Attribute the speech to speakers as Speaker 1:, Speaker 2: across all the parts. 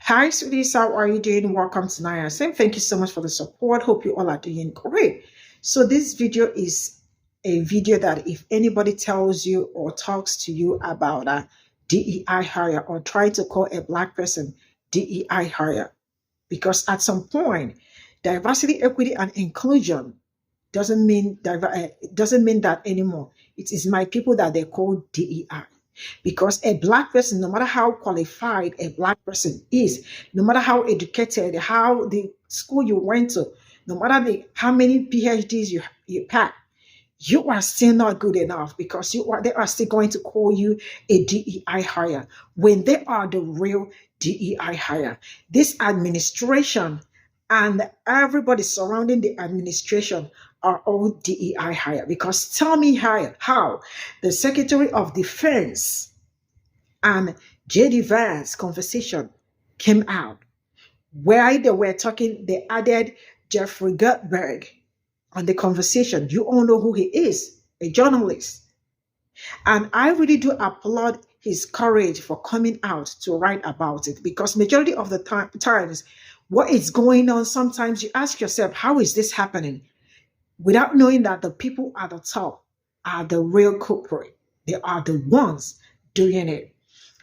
Speaker 1: Hi, sweeties. How are you doing? Welcome to Naya. Thank you so much for the support. Hope you all are doing great. So this video is a video that if anybody tells you or talks to you about a DEI hire or try to call a black person DEI hire, because at some point, diversity, equity, and inclusion doesn't mean that anymore. It is my people that they call DEI. Because a black person, no matter how qualified a black person is, no matter how educated, how the school you went to, no matter how many PhDs you pack, you are still not good enough because they are still going to call you a DEI hire when they are the real DEI hire. This administration and everybody surrounding the administration are all DEI hire, because tell me how the Secretary of Defense and JD Vance conversation came out where they were talking. They added Jeffrey Gutberg on the conversation. You all know who he is, a journalist. And I really do applaud his courage for coming out to write about it, because majority of the times what is going on, sometimes you ask yourself, how is this happening? Without knowing that the people at the top are the real culprit. They are the ones doing it.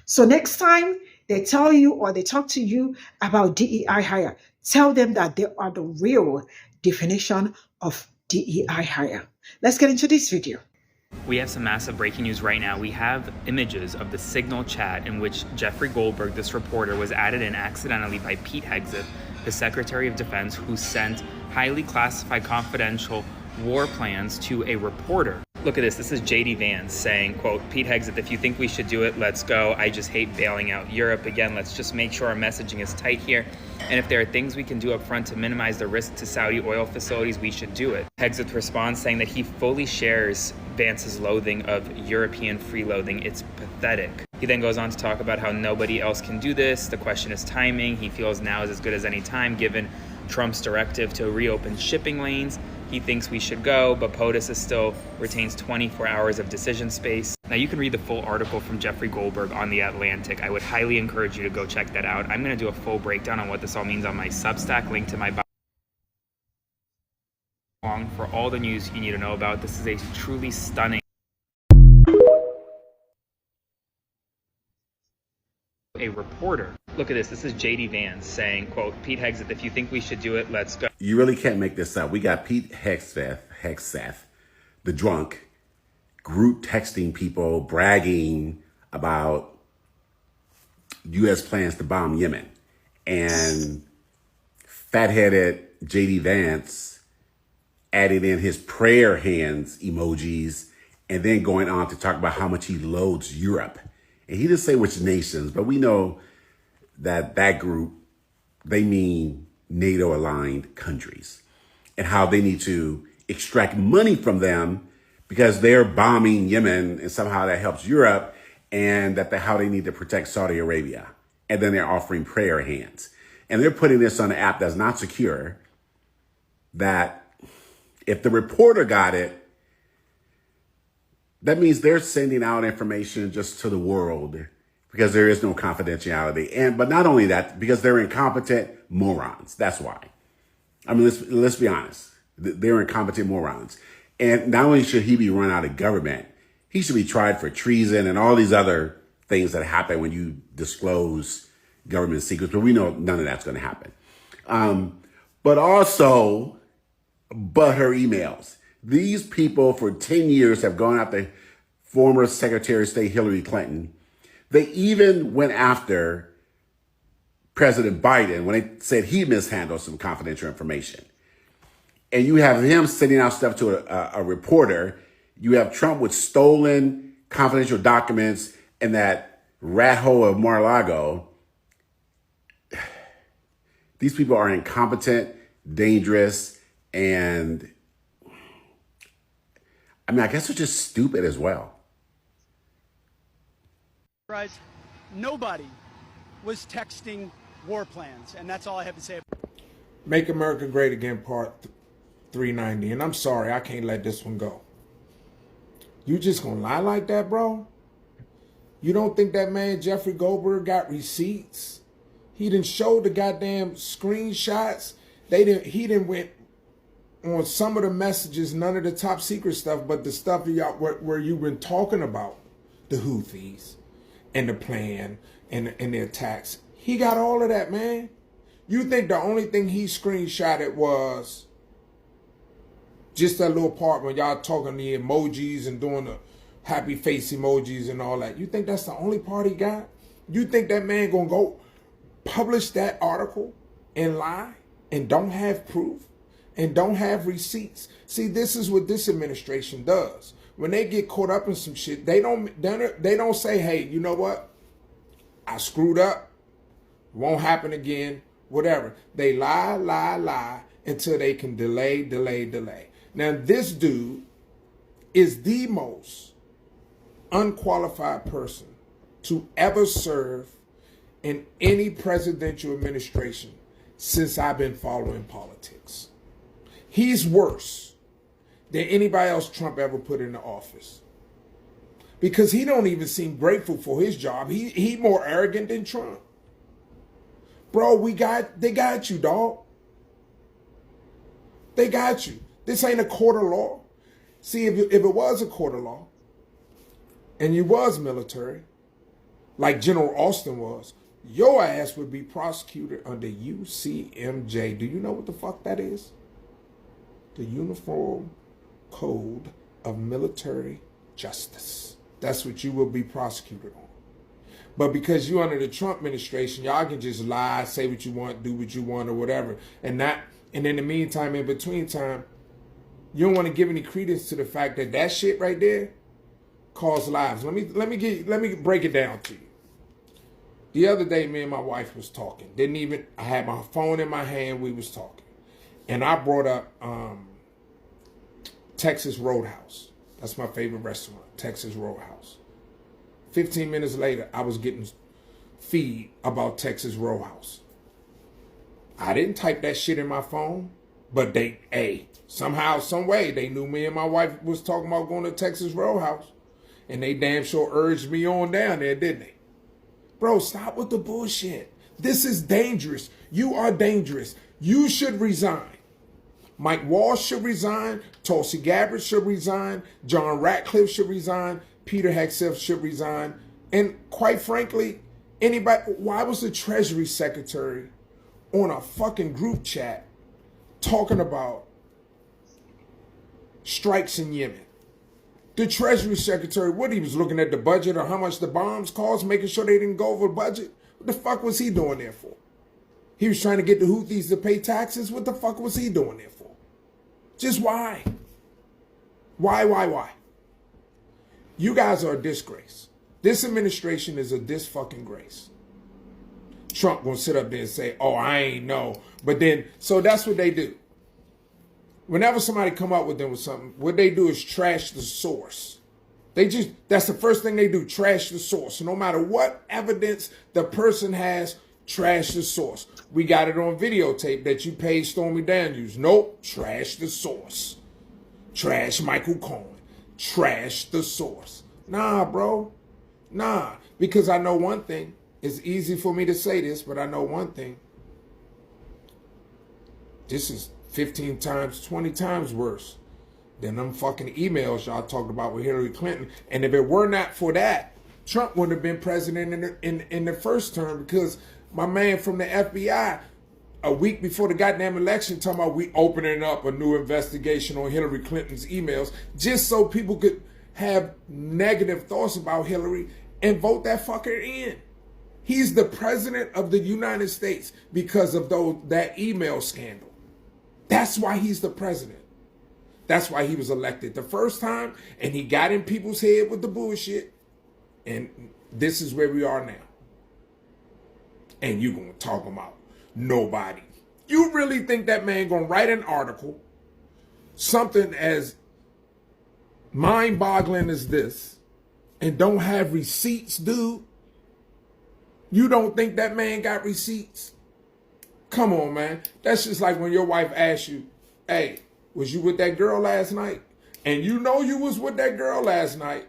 Speaker 1: So next time they tell you or they talk to you about DEI hire, tell them that they are the real definition of DEI hire. Let's get into this video.
Speaker 2: We have some massive breaking news right now. We have images of the Signal chat in which Jeffrey Goldberg, this reporter, was added in accidentally by Pete Hegseth, the Secretary of Defense, who sent highly classified confidential war plans to a reporter. Look at this. This is JD Vance saying, quote, Pete Hegseth, if you think we should do it, let's go. I just hate bailing out Europe. Again, let's just make sure our messaging is tight here. And if there are things we can do up front to minimize the risk to Saudi oil facilities, we should do it. Hegseth responds saying that he fully shares Vance's loathing of European freeloading. It's pathetic. He then goes on to talk about how nobody else can do this. The question is timing. He feels now is as good as any time given Trump's directive to reopen shipping lanes. He thinks we should go, but POTUS still retains 24 hours of decision space. Now you can read the full article from Jeffrey Goldberg on The Atlantic. I would highly encourage you to go check that out. I'm going to do a full breakdown on what this all means on my Substack, link to my bio for all the news you need to know about. This is a truly stunning a reporter. Look at this. This is JD Vance saying, quote, Pete Hegseth, if you think we should do it, let's go.
Speaker 3: You really can't make this up. We got Pete Hegseth, the drunk, group texting people, bragging about U.S. plans to bomb Yemen. And fat-headed JD Vance added in his prayer hands emojis and then going on to talk about how much he loathes Europe. And he didn't say which nations, but we know that that group, they mean NATO-aligned countries, and how they need to extract money from them because they're bombing Yemen and somehow that helps Europe, and how they need to protect Saudi Arabia. And then they're offering prayer hands. And they're putting this on an app that's not secure, that if the reporter got it, that means they're sending out information just to the world because there is no confidentiality. But not only that, because they're incompetent morons. That's why. I mean, let's be honest. They're incompetent morons. And not only should he be run out of government, he should be tried for treason and all these other things that happen when you disclose government secrets. But we know none of that's going to happen. But also, her emails. These people for 10 years have gone after former Secretary of State Hillary Clinton. They even went after President Biden when they said he mishandled some confidential information. And you have him sending out stuff to a reporter. You have Trump with stolen confidential documents and that rat hole of Mar-a-Lago. These people are incompetent, dangerous, and I mean, I guess they're just stupid as well.
Speaker 4: Nobody was texting war plans, and that's all I have to say.
Speaker 5: Make America Great Again, part 390. And I'm sorry, I can't let this one go. You just gonna lie like that, bro? You don't think that man Jeffrey Goldberg got receipts? He didn't show the goddamn screenshots. He didn't went on some of the messages, none of the top secret stuff, but the stuff y'all where you've been talking about the Houthis and the plan and the attacks. He got all of that, man. You think the only thing he screenshotted was just that little part when y'all talking the emojis and doing the happy face emojis and all that? You think that's the only part he got? You think that man gonna go publish that article and lie and don't have proof and don't have receipts? See, this is what this administration does. When they get caught up in some shit, they don't say, hey, you know what? I screwed up. Won't happen again. Whatever. They lie until they can delay. Now, this dude is the most unqualified person to ever serve in any presidential administration since I've been following politics. He's worse than anybody else Trump ever put into office. Because he don't even seem grateful for his job. He more arrogant than Trump. Bro, they got you, dog. They got you. This ain't a court of law. See, if it was a court of law, and you was military, like General Austin was, your ass would be prosecuted under UCMJ. Do you know what the fuck that is? The Uniform Code of Military Justice. That's what you will be prosecuted on. But because you under the Trump administration, y'all can just lie, say what you want, do what you want, or whatever. And in the meantime, in between time, you don't want to give any credence to the fact that that shit right there costs lives. Let me break it down to you. The other day, me and my wife was talking. I had my phone in my hand, we was talking. And I brought up Texas Roadhouse. That's my favorite restaurant, Texas Roadhouse. 15 minutes later, I was getting feed about Texas Roadhouse. I didn't type that shit in my phone, but somehow, some way, they knew me and my wife was talking about going to Texas Roadhouse. And they damn sure urged me on down there, didn't they? Bro, stop with the bullshit. This is dangerous. You are dangerous. You should resign. Mike Walsh should resign. Tulsi Gabbard should resign. John Ratcliffe should resign. Peter HEGSETH should resign. And quite frankly, why was the Treasury Secretary on a fucking group chat talking about strikes in Yemen? The Treasury Secretary, what, he was looking at the budget or how much the bombs cost, making sure they didn't go over budget? What the fuck was he doing there for? He was trying to get the Houthis to pay taxes? What the fuck was he doing there for? Just why? Why? You guys are a disgrace. This administration is a dis-fucking grace. Trump gonna sit up there and say, oh, I ain't know. But then, so that's what they do. Whenever somebody come up with them with something, what they do is trash the source. That's the first thing they do, trash the source. So no matter what evidence the person has, trash the source. We got it on videotape that you paid Stormy Daniels. Nope, trash the source. Trash Michael Cohen. Trash the source. Nah, bro. Nah. Because I know one thing. It's easy for me to say this, but I know one thing. This is 15 times, 20 times worse than them fucking emails y'all talked about with Hillary Clinton. And if it were not for that, Trump wouldn't have been president in the first term, because my man from the FBI, a week before the goddamn election, talking about we opening up a new investigation on Hillary Clinton's emails, just so people could have negative thoughts about Hillary and vote that fucker in. He's the president of the United States because of that email scandal. That's why he's the president. That's why he was elected the first time, and he got in people's head with the bullshit. And this is where we are now. And you gonna talk about nobody. You really think that man gonna write an article, something as mind-boggling as this, and don't have receipts, dude? You don't think that man got receipts? Come on, man. That's just like when your wife asks you, hey, was you with that girl last night? And you know you was with that girl last night.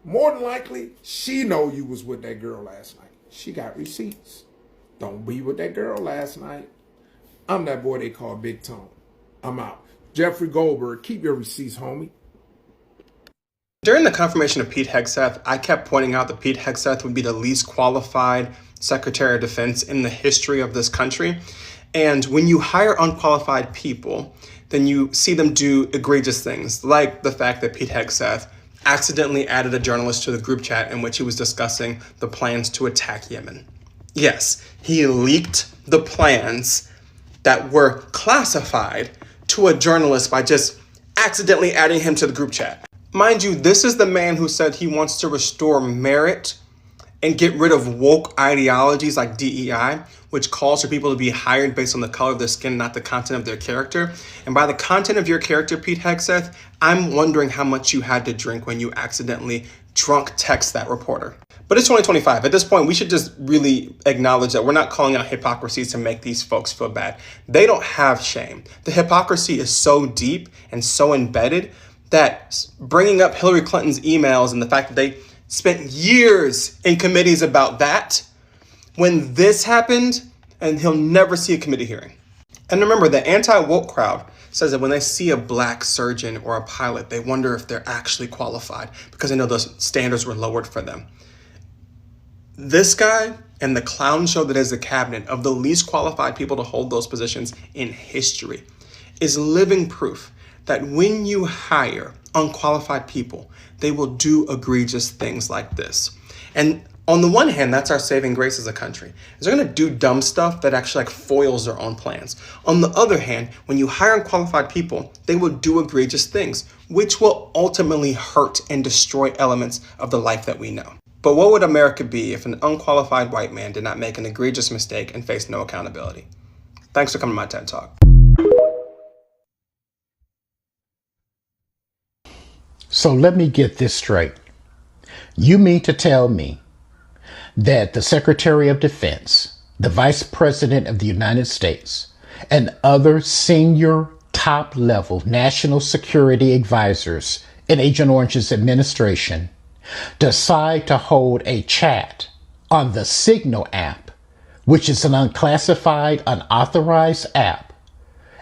Speaker 5: More than likely, she know you was with that girl last night. She got receipts. Don't be with that girl last night. I'm that boy they call Big Tone. I'm out. Jeffrey Goldberg, keep your receipts, homie.
Speaker 6: During the confirmation of Pete Hegseth, I kept pointing out that Pete Hegseth would be the least qualified Secretary of Defense in the history of this country. And when you hire unqualified people, then you see them do egregious things, like the fact that Pete Hegseth accidentally added a journalist to the group chat in which he was discussing the plans to attack Yemen. Yes, he leaked the plans that were classified to a journalist by just accidentally adding him to the group chat. Mind you, this is the man who said he wants to restore merit and get rid of woke ideologies like DEI, which calls for people to be hired based on the color of their skin, not the content of their character. And by the content of your character, Pete Hegseth, I'm wondering how much you had to drink when you accidentally drunk text that reporter. But it's 2025. At this point, we should just really acknowledge that we're not calling out hypocrisies to make these folks feel bad. They don't have shame. The hypocrisy is so deep and so embedded that bringing up Hillary Clinton's emails and the fact that they spent years in committees about that, when this happened, and he'll never see a committee hearing. And remember, the anti-woke crowd says that when they see a black surgeon or a pilot, they wonder if they're actually qualified because they know those standards were lowered for them. This guy and the clown show that is the cabinet of the least qualified people to hold those positions in history is living proof that when you hire unqualified people, they will do egregious things like this. And on the one hand, that's our saving grace as a country, is they're gonna do dumb stuff that actually foils their own plans. On the other hand, when you hire unqualified people, they will do egregious things, which will ultimately hurt and destroy elements of the life that we know. But what would America be if an unqualified white man did not make an egregious mistake and face no accountability? Thanks for coming to my TED Talk.
Speaker 7: So let me get this straight. You mean to tell me that the Secretary of Defense, the Vice President of the United States, and other senior top-level national security advisors in Agent Orange's administration decide to hold a chat on the Signal app, which is an unclassified, unauthorized app,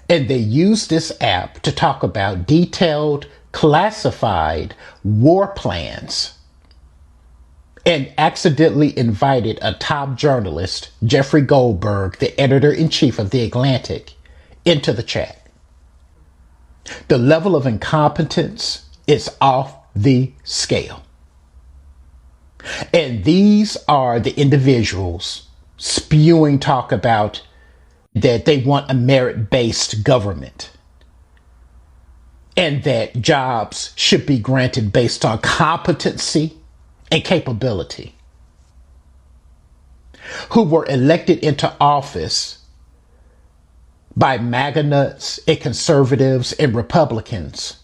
Speaker 7: and they use this app to talk about detailed, classified war plans, and accidentally invited a top journalist, Jeffrey Goldberg, the editor-in-chief of The Atlantic, into the chat. The level of incompetence is off the scale. And these are the individuals spewing talk about that they want a merit-based government and that jobs should be granted based on competency and capability, who were elected into office by MAGA nuts and conservatives and Republicans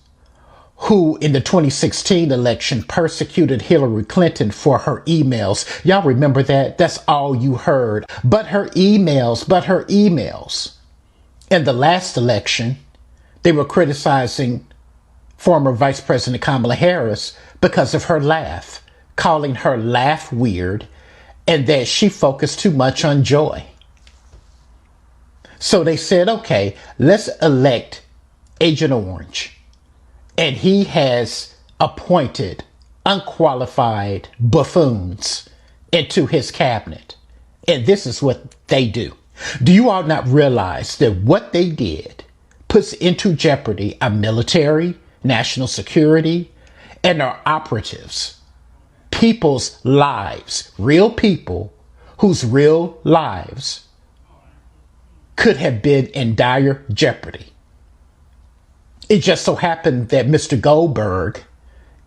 Speaker 7: who in the 2016 election persecuted Hillary Clinton for her emails. Y'all remember that? That's all you heard. But her emails. In the last election, they were criticizing former Vice President Kamala Harris because of her laugh, calling her laugh weird and that she focused too much on joy. So they said, okay, let's elect Agent Orange. And he has appointed unqualified buffoons into his cabinet. And this is what they do. Do you all not realize that what they did puts into jeopardy our military, national security, and our operatives? People's lives, real people whose real lives could have been in dire jeopardy. It just so happened that Mr. Goldberg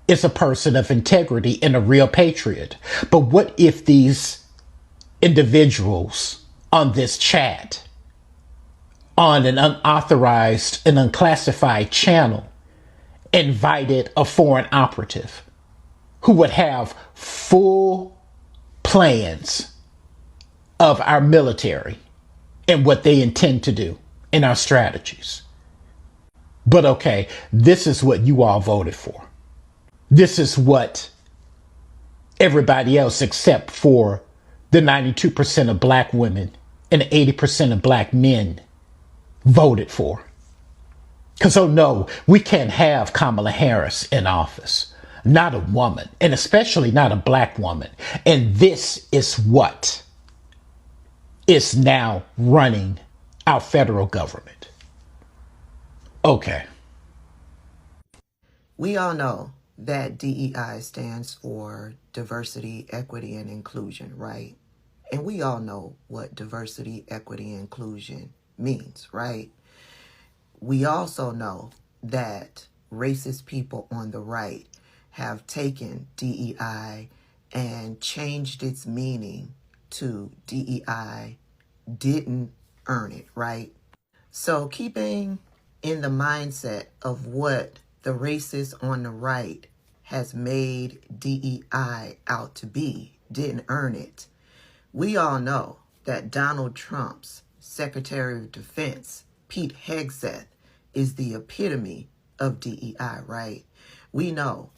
Speaker 7: is a person of integrity and a real patriot. But what if these individuals on this chat, on an unauthorized and unclassified channel, invited a foreign operative who would have full plans of our military and what they intend to do in our strategies? But okay, this is what you all voted for. This is what everybody else except for the 92% of black women and the 80% of black men voted for. Because, oh no, we can't have Kamala Harris in office. Not a woman, and especially not a black woman. And this is what is now running our federal government. Okay.
Speaker 8: We all know that DEI stands for diversity, equity, and inclusion, right? And we all know what diversity, equity, and inclusion means, right? We also know that racist people on the right have taken DEI and changed its meaning to DEI didn't earn it, right? So keeping in the mindset of what the racist on the right has made DEI out to be, didn't earn it. We all know that Donald Trump's Secretary of Defense, Pete Hegseth, is the epitome of DEI, right? We know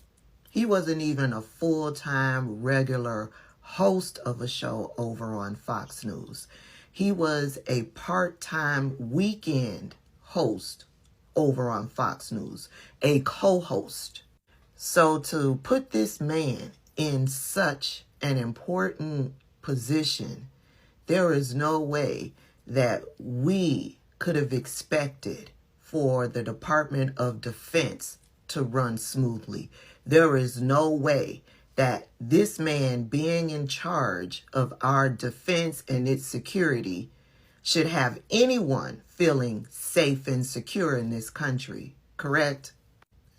Speaker 8: he wasn't even a full-time regular host of a show over on Fox News. He was a part-time weekend host over on Fox News, a co-host. So to put this man in such an important position, there is no way that we could have expected for the Department of Defense to run smoothly. There is no way that this man being in charge of our defense and its security should have anyone feeling safe and secure in this country, correct?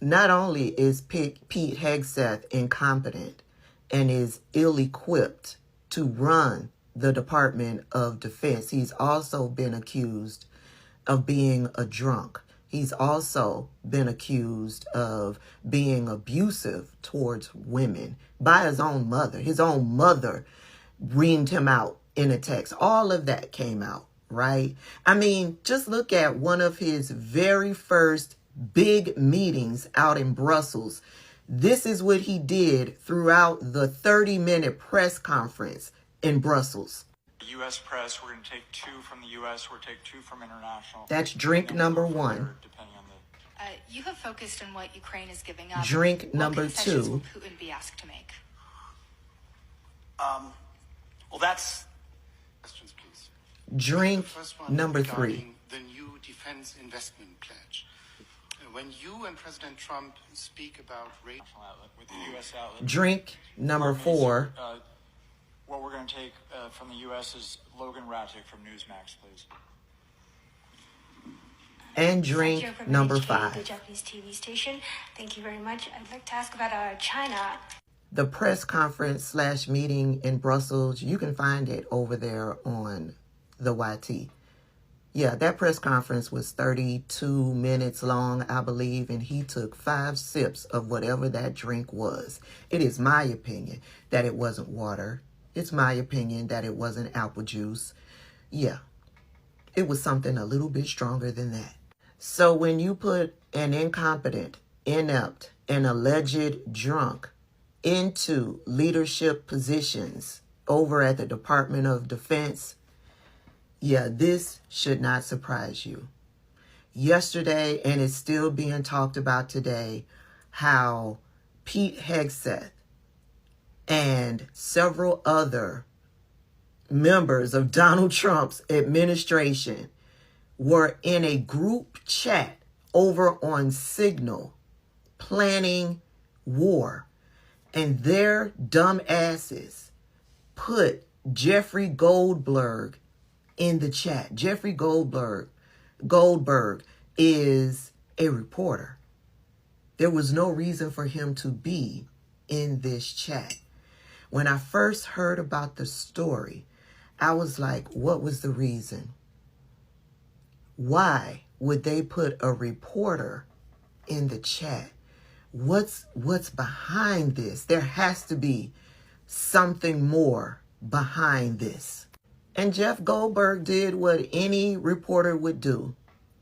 Speaker 8: Not only is Pete Hegseth incompetent and is ill-equipped to run the Department of Defense, he's also been accused of being a drunk. He's also been accused of being abusive towards women by his own mother. His own mother reamed him out in a text. All of that came out, right? I mean, just look at one of his very first big meetings out in Brussels. This is what he did throughout the 30-minute press conference in Brussels.
Speaker 9: U.S. press, we're going to take 2 from the U.S., we're going to take 2 from international.
Speaker 8: That's drink number 1.
Speaker 9: Depending on the...
Speaker 10: you have focused on what Ukraine is giving up.
Speaker 8: Drink number
Speaker 10: what concessions
Speaker 8: 2.
Speaker 10: Will Putin be asked to make?
Speaker 9: Well, that's... Questions, please.
Speaker 8: Drink number 3.
Speaker 11: The new defense investment pledge. When you and President Trump speak about rate
Speaker 9: with the U.S. outlet.
Speaker 8: Drink number 4.
Speaker 9: What we're going to take from the U.S. is Logan Rattick from Newsmax, please.
Speaker 8: And drink number 5.
Speaker 10: The Japanese TV station. Thank you very much. I'd like to ask about China.
Speaker 8: The press conference / meeting in Brussels, you can find it over there on the YT. Yeah, that press conference was 32 minutes long, I believe, and he took 5 sips of whatever that drink was. It is my opinion that it wasn't water. It's my opinion that it wasn't apple juice. Yeah, it was something a little bit stronger than that. So when you put an incompetent, inept, and alleged drunk into leadership positions over at the Department of Defense, yeah, this should not surprise you. Yesterday, and it's still being talked about today, how Pete Hegseth and several other members of Donald Trump's administration were in a group chat over on Signal planning war. And their dumb asses put Jeffrey Goldberg in the chat. Jeffrey Goldberg is a reporter. There was no reason for him to be in this chat. When I first heard about the story, I was like, what was the reason? Why would they put a reporter in the chat? What's behind this? There has to be something more behind this. And Jeff Goldberg did what any reporter would do.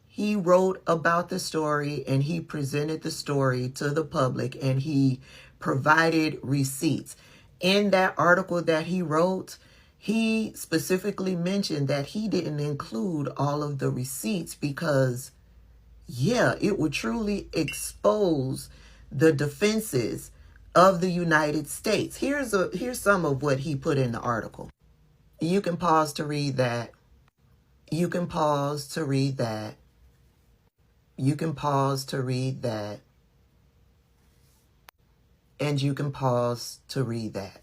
Speaker 8: He wrote about the story and he presented the story to the public and he provided receipts. In that article that he wrote, he specifically mentioned that he didn't include all of the receipts because, yeah, it would truly expose the defenses of the United States. Here's some of what he put in the article. You can pause to read that. You can pause to read that. You can pause to read that. And you can pause to read that.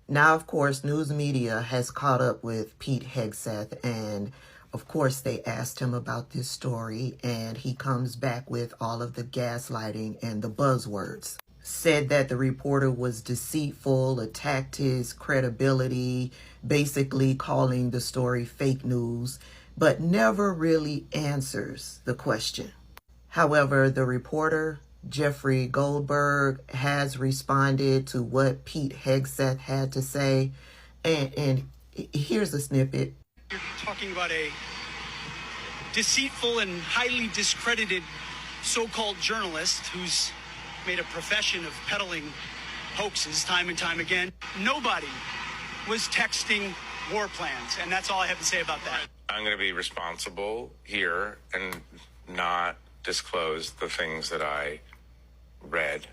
Speaker 8: Now, of course, news media has caught up with Pete Hegseth, and of course they asked him about this story, and he comes back with all of the gaslighting and the buzzwords. Said that the reporter was deceitful, attacked his credibility, basically calling the story fake news, but never really answers the question. However, the reporter, Jeffrey Goldberg, has responded to what Pete Hegseth had to say, and here's a snippet.
Speaker 4: You're talking about a deceitful and highly discredited so-called journalist who's made a profession of peddling hoaxes time and time again. Nobody was texting war plans, and that's all I have to say about that.
Speaker 12: I'm going to be responsible here and not disclose the things that I read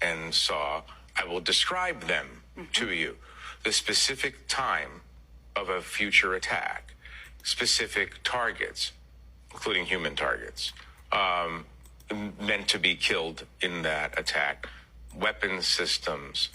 Speaker 12: and saw. I will describe them to you. The specific time of a future attack, specific targets, including human targets, meant to be killed in that attack, weapon systems,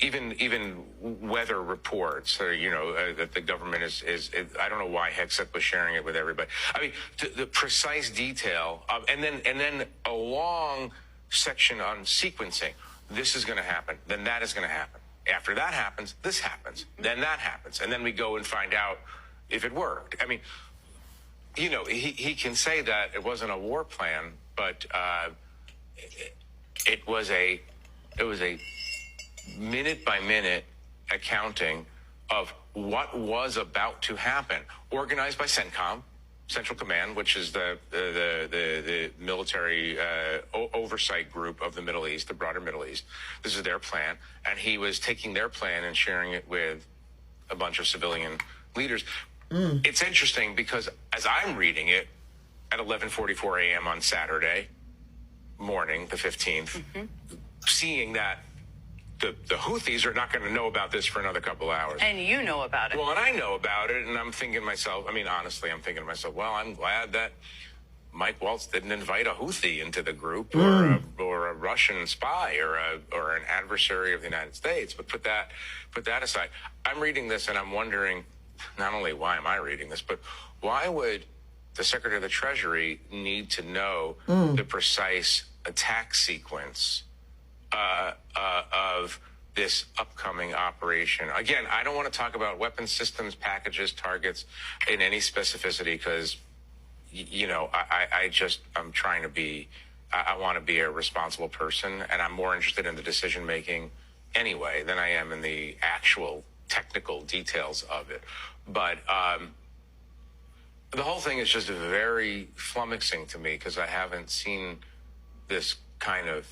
Speaker 12: even weather reports, that the government is I don't know why HEGSETH was sharing it with everybody. I mean, the precise detail of, and then a long section on sequencing. This is going to happen, then that is going to happen. After that happens, this happens, then that happens, and then we go and find out if it worked. I mean, he can say that it wasn't a war plan, but it was a minute by minute accounting of what was about to happen, organized by CENTCOM, Central Command, which is the military oversight group of the Middle East, the broader Middle East. This is their plan, and he was taking their plan and sharing it with a bunch of civilian leaders. It's interesting because as I'm reading it at 11:44 a.m. on Saturday morning, the 15th, seeing that the Houthis are not going to know about this for another couple hours.
Speaker 13: And you know about it.
Speaker 12: Well, and I know about it, and I'm thinking to myself, honestly, I'm thinking to myself, well, I'm glad that Mike Waltz didn't invite a Houthi into the group or a Russian spy or an adversary of the United States. But put that aside. I'm reading this and I'm wondering, not only why am I reading this, but why would the Secretary of the Treasury need to know the precise attack sequence of this upcoming operation? Again, I don't want to talk about weapon systems, packages, targets in any specificity because, I'm trying to be, I want to be a responsible person, and I'm more interested in the decision making anyway than I am in the actual technical details of it. But the whole thing is just very flummoxing to me because I haven't seen this kind of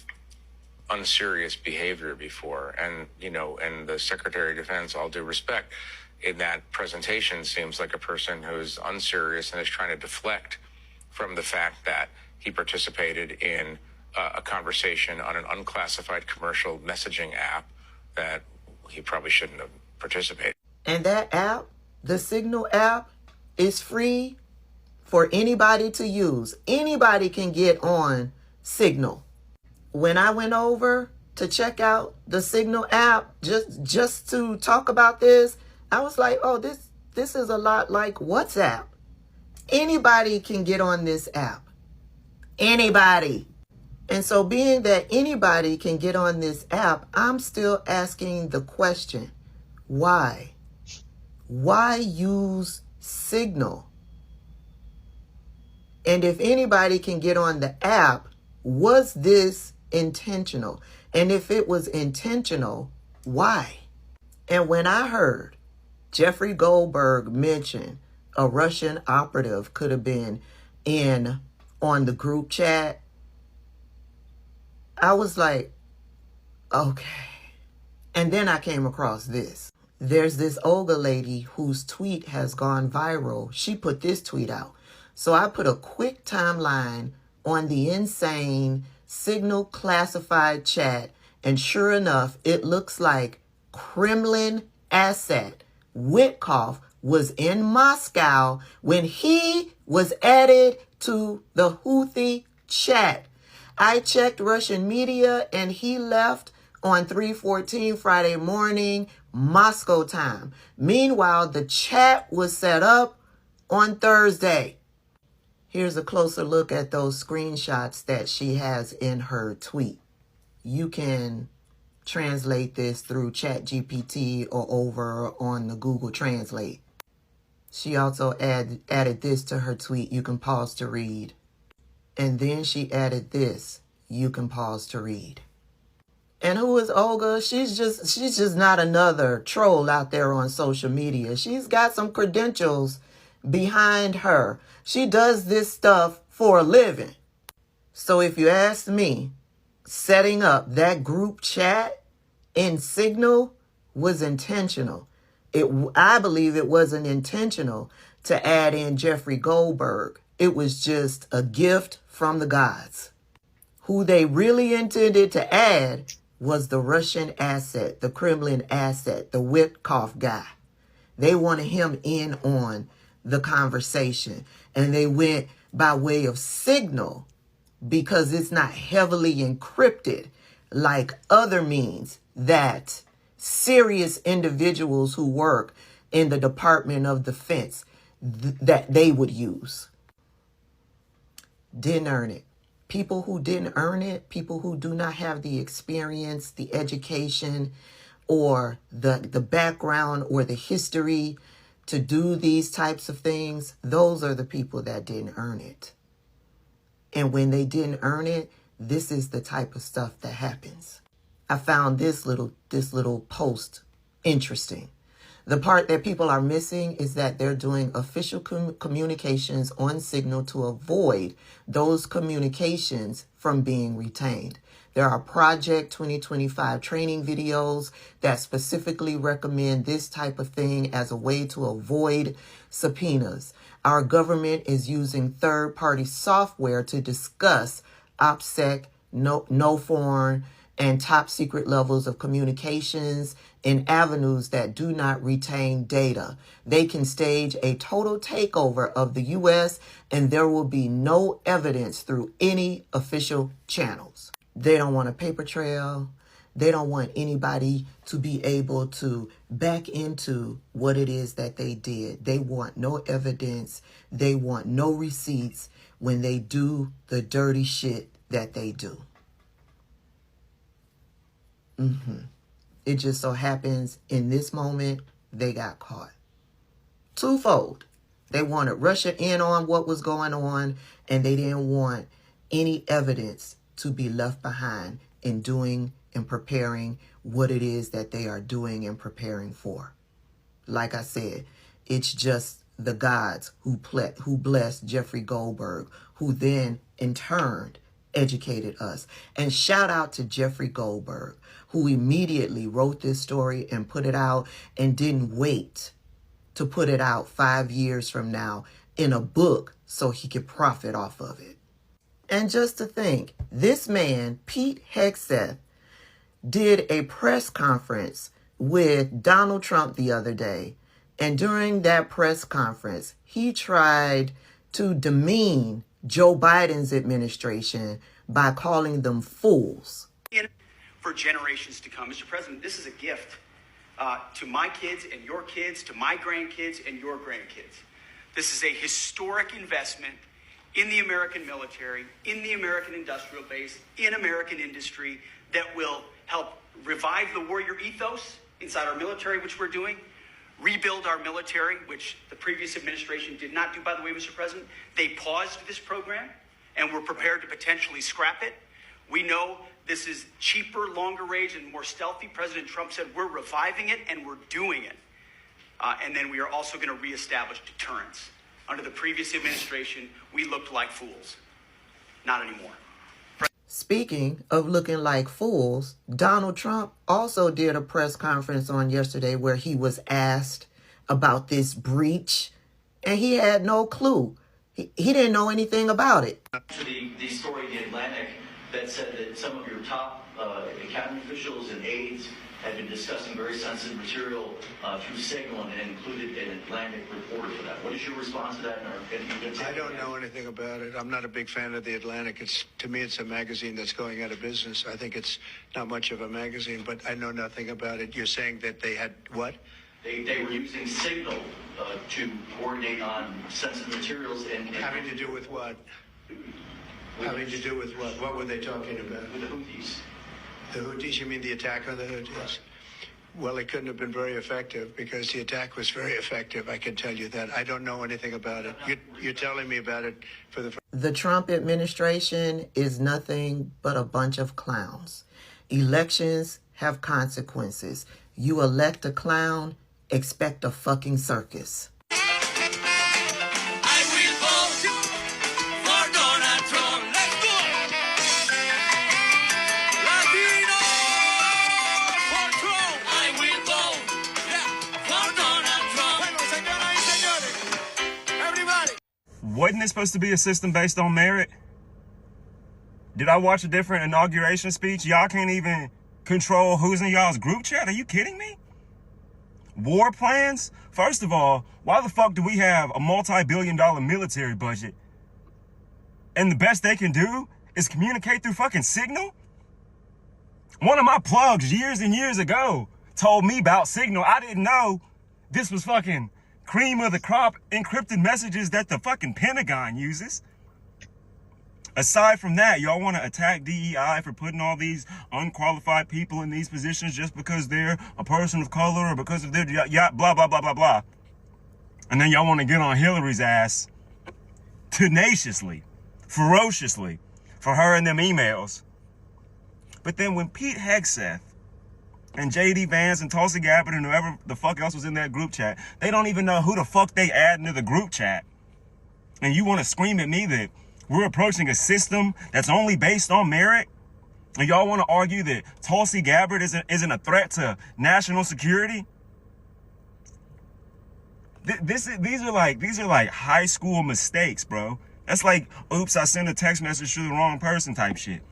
Speaker 12: unserious behavior before. And, and the Secretary of Defense, all due respect, in that presentation seems like a person who's unserious and is trying to deflect from the fact that he participated in a conversation on an unclassified commercial messaging app that he probably shouldn't have participated.
Speaker 8: And that app, the Signal app, is free for anybody to use. Anybody can get on Signal. When I went over to check out the Signal app just to talk about this, I was like, oh, this is a lot like WhatsApp. Anybody can get on this app. Anybody. And so being that anybody can get on this app, I'm still asking the question, why? Why use Signal? And if anybody can get on the app, was this intentional? And if it was intentional, why? And when I heard Jeffrey Goldberg mention a Russian operative could have been in on the group chat, I was like, okay. And then I came across this. There's this Olga lady whose tweet has gone viral. She put this tweet out. So I put a quick timeline on the insane Signal classified chat, and sure enough, it looks like Kremlin asset Witkoff was in Moscow when he was added to the Houthi chat. I checked Russian media and he left on 3/14 Friday morning, Moscow time. Meanwhile, the chat was set up on Thursday. Here's a closer look at those screenshots that she has in her tweet. You can translate this through ChatGPT or over on the Google Translate. She also added this to her tweet. You can pause to read. And then she added this. You can pause to read. And who is Olga? She's just not another troll out there on social media. She's got some credentials behind her. She does this stuff for a living. So if you ask me, setting up that group chat in Signal was intentional. I believe it wasn't intentional to add in Jeffrey Goldberg. It was just a gift from the gods. Who they really intended to add was the Russian asset, the Kremlin asset, the Witkoff guy. They wanted him in on the conversation. And they went by way of Signal because it's not heavily encrypted like other means that serious individuals who work in the Department of Defense that they would use. Didn't earn it. People who didn't earn it, people who do not have the experience, the education, or the background or the history to do these types of things, those are the people that didn't earn it. And when they didn't earn it, this is the type of stuff that happens. I found this little post interesting. The part that people are missing is that they're doing official communications on Signal to avoid those communications from being retained. There are Project 2025 training videos that specifically recommend this type of thing as a way to avoid subpoenas. Our government is using third-party software to discuss OPSEC, no foreign, and top secret levels of communications in avenues that do not retain data. They can stage a total takeover of the U.S. and there will be no evidence through any official channels. They don't want a paper trail. They don't want anybody to be able to back into what it is that they did. They want no evidence. They want no receipts when they do the dirty shit that they do. It just so happens in this moment, they got caught. Twofold. They wanted Russia in on what was going on, and they didn't want any evidence to be left behind in doing and preparing what it is that they are doing and preparing for. Like I said, it's just the gods who blessed Jeffrey Goldberg, who then in turn educated us. And shout out to Jeffrey Goldberg, who immediately wrote this story and put it out and didn't wait to put it out 5 years from now in a book so he could profit off of it. And just to think, this man, Pe0ple, did a press conference with Donald Trump the other day. And during that press conference, he tried to demean Joe Biden's administration by calling them fools.
Speaker 4: For generations to come. Mr. President, this is a gift to my kids and your kids, to my grandkids and your grandkids. This is a historic investment in the American military, in the American industrial base, in American industry that will help revive the warrior ethos inside our military, which we're doing, rebuild our military, which the previous administration did not do, by the way, Mr. President. They paused this program, and we're prepared to potentially scrap it. We know this is cheaper, longer range, and more stealthy. President Trump said we're reviving it, and we're doing it. And then we are also going to reestablish deterrence. Under the previous administration, we looked like fools. Not anymore.
Speaker 8: Speaking of looking like fools, Donald Trump also did a press conference on yesterday where he was asked about this breach, and he had no clue. He didn't know anything about it.
Speaker 13: The story in The Atlantic that said that some of your top cabinet officials and aides had been discussing very sensitive material through Signal and included an Atlantic reporter for that. What is your response to that?
Speaker 14: I don't know anything about it. I'm not a big fan of The Atlantic. To me, it's a magazine that's going out of business. I think it's not much of a magazine, but I know nothing about it. You're saying that they had what?
Speaker 13: They were using Signal to coordinate on sensitive materials and
Speaker 14: having to do with what? Having to do with what? What were they talking about?
Speaker 13: With the Houthis.
Speaker 14: The Houthis? You mean the attack on the Houthis? Well, it couldn't have been very effective because the attack was very effective. I can tell you that. I don't know anything about it. You're telling me about it for the first.
Speaker 8: The Trump administration is nothing but a bunch of clowns. Elections have consequences. You elect a clown, expect a fucking circus.
Speaker 15: Wasn't it supposed to be a system based on merit? Did I watch a different inauguration speech? Y'all can't even control who's in y'all's group chat? Are you kidding me? War plans? First of all, why the fuck do we have a multi-billion-dollar military budget? And the best they can do is communicate through fucking Signal? One of my plugs years and years ago told me about Signal. I didn't know this was fucking cream of the crop encrypted messages that the fucking Pentagon uses. Aside from that, y'all want to attack DEI for putting all these unqualified people in these positions just because they're a person of color or because of their blah, blah, blah, blah, blah. And then y'all want to get on Hillary's ass tenaciously, ferociously for her and them emails. But then when Pete Hegseth and J.D. Vance and Tulsi Gabbard and whoever the fuck else was in that group chat, they don't even know who the fuck they add into the group chat. And you want to scream at me that we're approaching a system that's only based on merit? And y'all want to argue that Tulsi Gabbard isn't a threat to national security? These are like high school mistakes, bro. That's like, oops, I sent a text message to the wrong person type shit.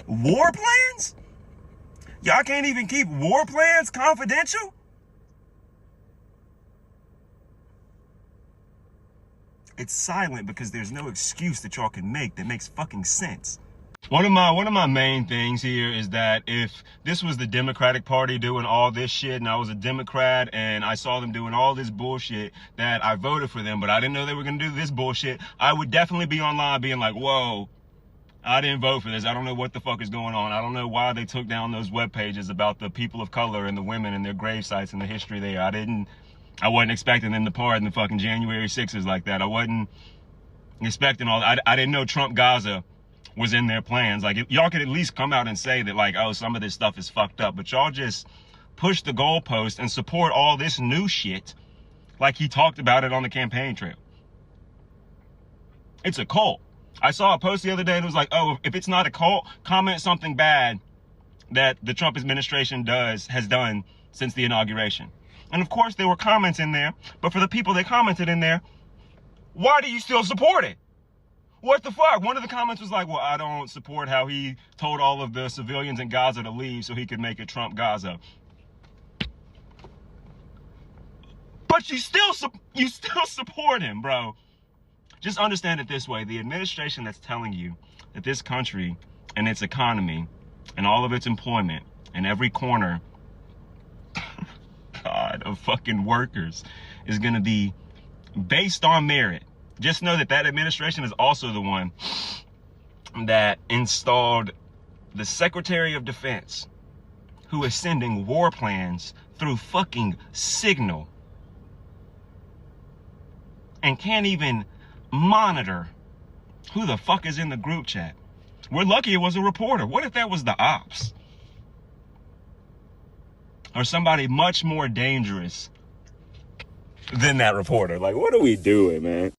Speaker 15: War plans? Y'all can't even keep war plans confidential? It's silent because there's no excuse that y'all can make that makes fucking sense. One of my main things here is that if this was the Democratic Party doing all this shit and I was a Democrat and I saw them doing all this bullshit, that I voted for them, but I didn't know they were gonna do this bullshit, I would definitely be online being like, whoa, I didn't vote for this. I don't know what the fuck is going on. I don't know why they took down those web pages about the people of color and the women and their grave sites and the history there. I wasn't expecting them to pardon the fucking January 6ers like that. I wasn't expecting all that. I didn't know Trump Gaza was in their plans. Like, y'all could at least come out and say that, like, oh, some of this stuff is fucked up. But y'all just push the goalpost and support all this new shit like he talked about it on the campaign trail. It's a cult. I saw a post the other day and it was like, oh, if it's not a cult, comment something bad that the Trump administration has done since the inauguration. And of course there were comments in there, but for the people that commented in there, why do you still support it? What the fuck? One of the comments was like, well, I don't support how he told all of the civilians in Gaza to leave so he could make it Trump Gaza. But you still support him, bro. Just understand it this way. The administration that's telling you that this country and its economy and all of its employment and every corner, God, of fucking workers is going to be based on merit. Just know that that administration is also the one that installed the Secretary of Defense, who is sending war plans through fucking Signal and can't even monitor who the fuck is in the group chat. We're lucky it was a reporter. What if that was the ops? Or somebody much more dangerous than that reporter? Like, what are we doing, man?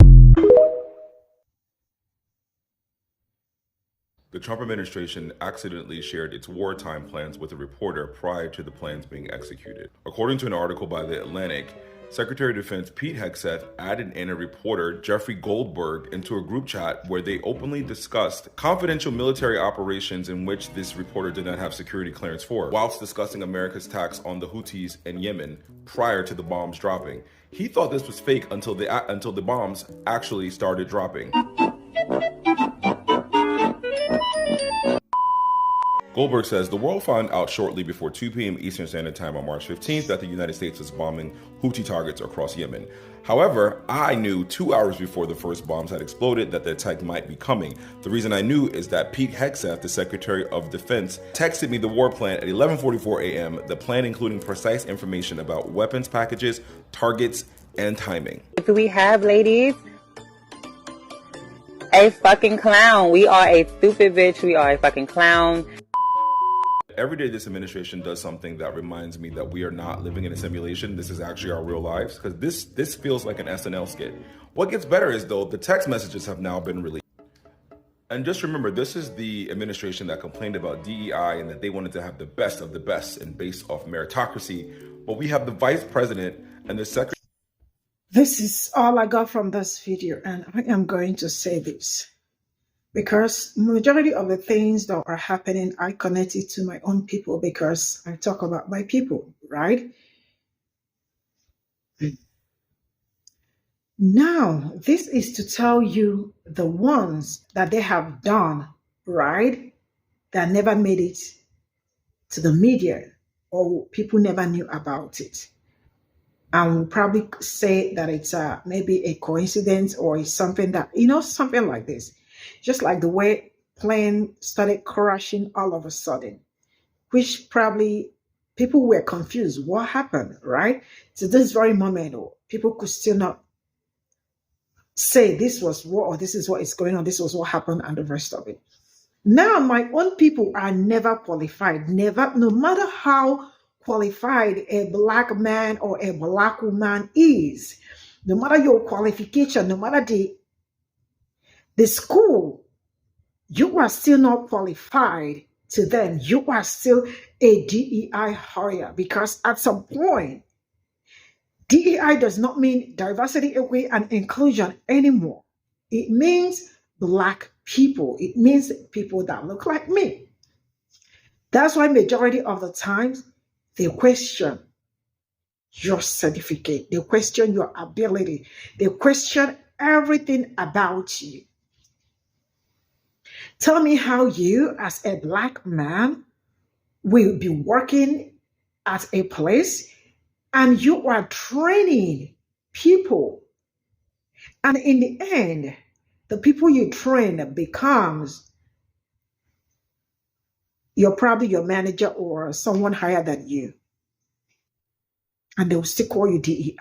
Speaker 16: The Trump administration accidentally shared its wartime plans with a reporter prior to the plans being executed. According to an article by The Atlantic, Secretary of Defense Pete Hegseth added in a reporter, Jeffrey Goldberg, into a group chat where they openly discussed confidential military operations in which this reporter did not have security clearance for, whilst discussing America's attacks on the Houthis in Yemen prior to the bombs dropping. He thought this was fake until the bombs actually started dropping. Goldberg says the world found out shortly before 2 p.m. Eastern Standard Time on March 15th that the United States was bombing Houthi targets across Yemen. However, I knew 2 hours before the first bombs had exploded that the attack might be coming. The reason I knew is that Pete Hegseth, the Secretary of Defense, texted me the war plan at 11:44 a.m., the plan including precise information about weapons packages, targets, and timing.
Speaker 17: Do we have, ladies? A fucking clown. We are a stupid bitch. We are a fucking clown.
Speaker 16: Every day this administration does something that reminds me that we are not living in a simulation. This is actually our real lives, because this feels like an SNL skit. What gets better is, though, the text messages have now been released. And just remember, this is the administration that complained about DEI and that they wanted to have the best of the best and based off meritocracy. But we have the vice president and the secretary.
Speaker 1: This is all I got from this video, and I am going to say this. Because majority of the things that are happening, I connect it to my own people because I talk about my people, right? Now, this is to tell you the ones that they have done, right? That never made it to the media or people never knew about it. And we'll probably say that it's maybe a coincidence or it's something that, something like this. Just like the way plane started crashing all of a sudden, which probably people were confused. What happened, right? To this very moment, people could still not say this was what or this is what is going on, this was what happened, and the rest of it. Now, my own people are never qualified, never, no matter how qualified a black man or a black woman is, no matter your qualification, no matter the school, you are still not qualified to them. You are still a DEI hire, because at some point, DEI does not mean diversity, equity, and inclusion anymore. It means black people. It means people that look like me. That's why majority of the times, they question your certificate. They question your ability. They question everything about you. Tell me how you, as a black man, will be working at a place and you are training people. And in the end, the people you train becomes probably your manager or someone higher than you. And they will still call you DEI.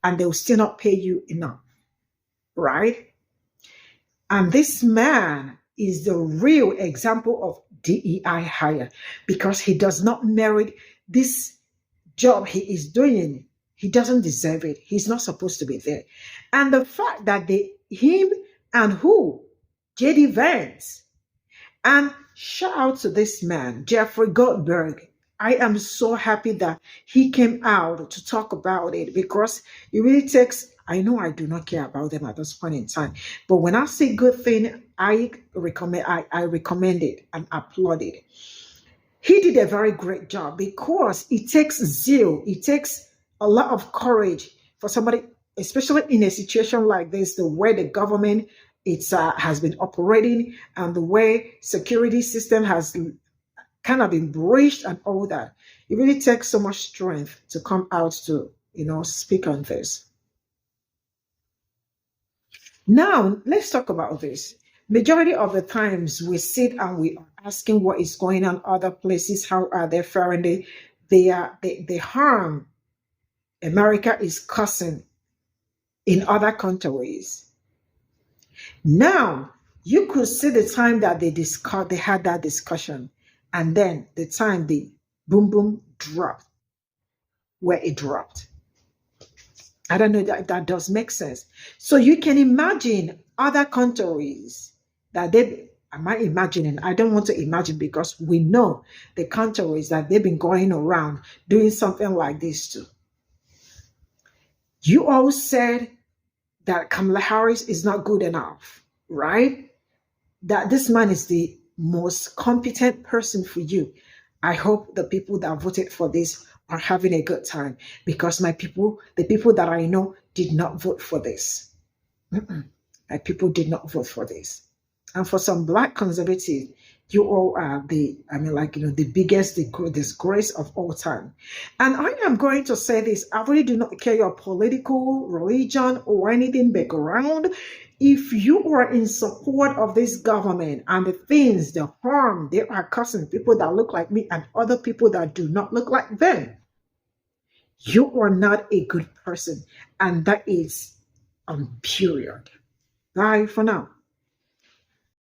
Speaker 1: And they will still not pay you enough. Right? And this man is the real example of DEI hire, because he does not merit this job he is doing. He doesn't deserve it. He's not supposed to be there. And the fact that him and J.D. Vance, and shout out to this man, Jeffrey Goldberg. I am so happy that he came out to talk about it, because it really takes, I know I do not care about them at this point in time, but when I see good thing, I recommend it and applaud it. He did a very great job, because it takes zeal, it takes a lot of courage for somebody, especially in a situation like this, the way the government has been operating and the way security system has kind of been breached and all that. It really takes so much strength to come out to, speak on this. Now, let's talk about this. Majority of the times we sit and we are asking what is going on other places, how are they faring? They harm America is causing in other countries. Now, you could see the time that they had that discussion, and then the time the boom boom dropped, where it dropped. I don't know that does make sense. So you can imagine other countries that they Am I imagining? I don't want to imagine, because we know the countries that they've been going around doing something like this too. You all said that Kamala Harris is not good enough, right? That this man is the most competent person for you. I hope the people that voted for this are having a good time, because my people, the people that I know, did not vote for this. My people did not vote for this. And for some Black conservatives, you all are the biggest disgrace of all time. And I am going to say this: I really do not care your political, religion, or anything background. If you are in support of this government and the things, the harm they are causing people that look like me and other people that do not look like them, you are not a good person. And that is period. Bye for now.